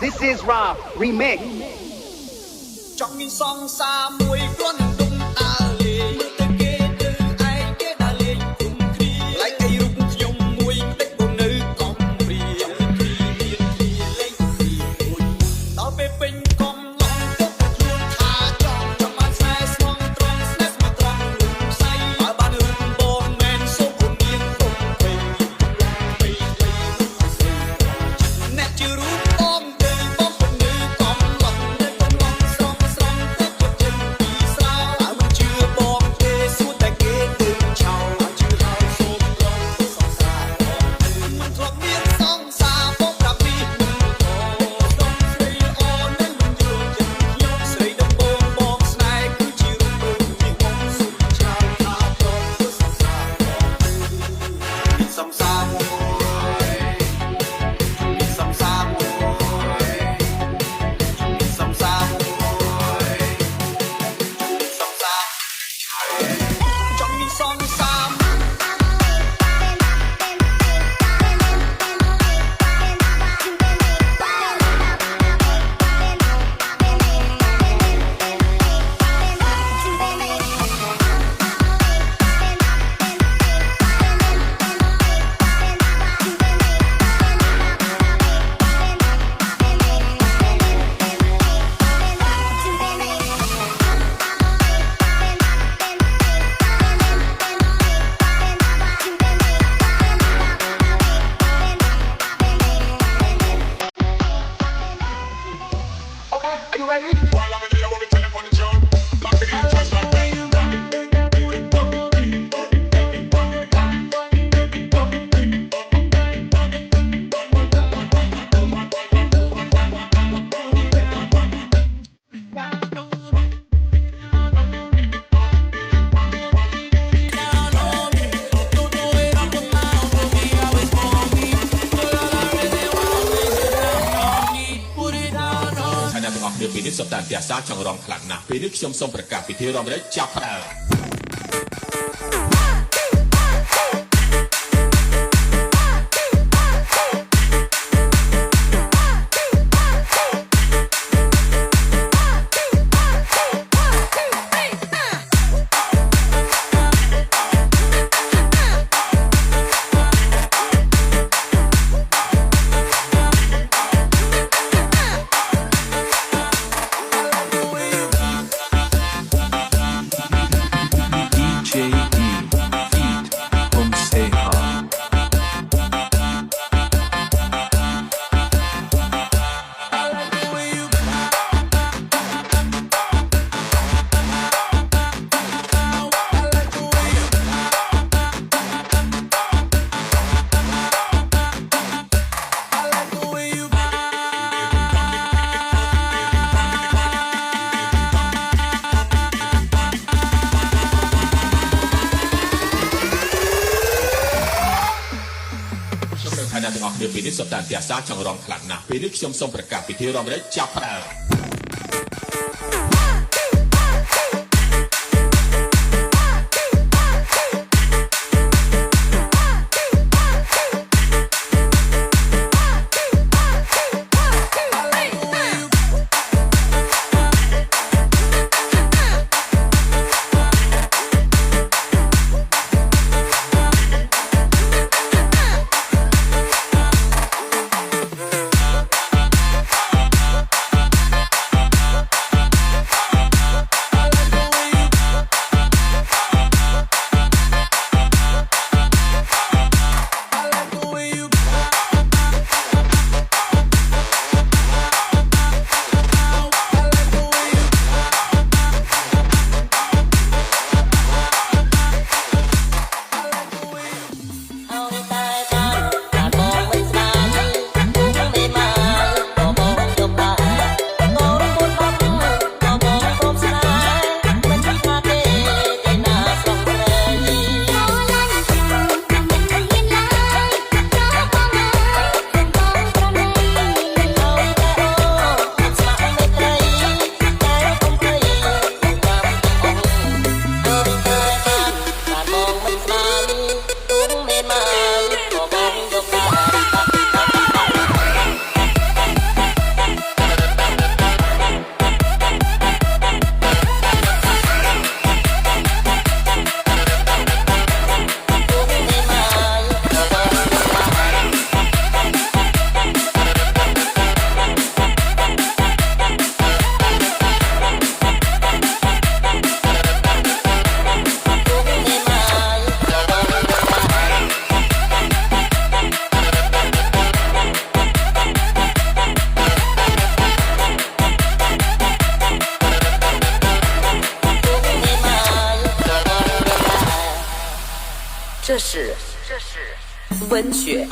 This is Rob Remix ចង់មានសងសាមួយគ្រាន់នឹងដុំដើរលេងមើលទៅគេទៅឯងគេដើរលេងគុំគ្នាឡៃកៃរូបខ្ញុំមួយតិចទៅនៅកំព្រាមានគ្នាលេងពីមួយដល់ពេលពេញកំឡុងទុកខ្លួនថាចង់បានខ្សែស្មងត្រង់ស្នេហ៍មកត្រង់លំសៃបើបានរូបបងមែនសូមគុំនាងគុំពេញអ្នកជារូបបងទៅបងពន្លឺកំឡុងនៅកំឡុងស្រងស្រងទៅចិត្តពីស្រោអើមិនជឿបងទេសួរតែគេទៅឆោជឿហើយសូមត្រង់ទៅសងសាមិនធ្លាប់មានសងសាបងប្រាប់ពីមិនខសុំស្រីល្អនឹងមិនយល់ចិត្តខ្ញុំស្រីដំបងបងស្នេហ៍គឺជារូបមើលពីបងសុំឆោថាត្រង់ទៅសងសាពីសំសាមួយពីសំសាមួយសំសាមួយសំសាចង់មានសងសាមពេលនេះសុទ្ធតែផ្ទះសាចង់រំខ្លាំងណាស់ពេលនេះខ្ញុំសូមប្រកាសពិធីរំលែកចាប់ផ្ដើម ពេលនេះសុទ្ធតែអន្ទះសារចង់រំខ្លាំងណាស់ពេលនេះខ្ញុំសូមប្រកាសពិធីរំលែកចាប់ផ្ដើម 这是文学。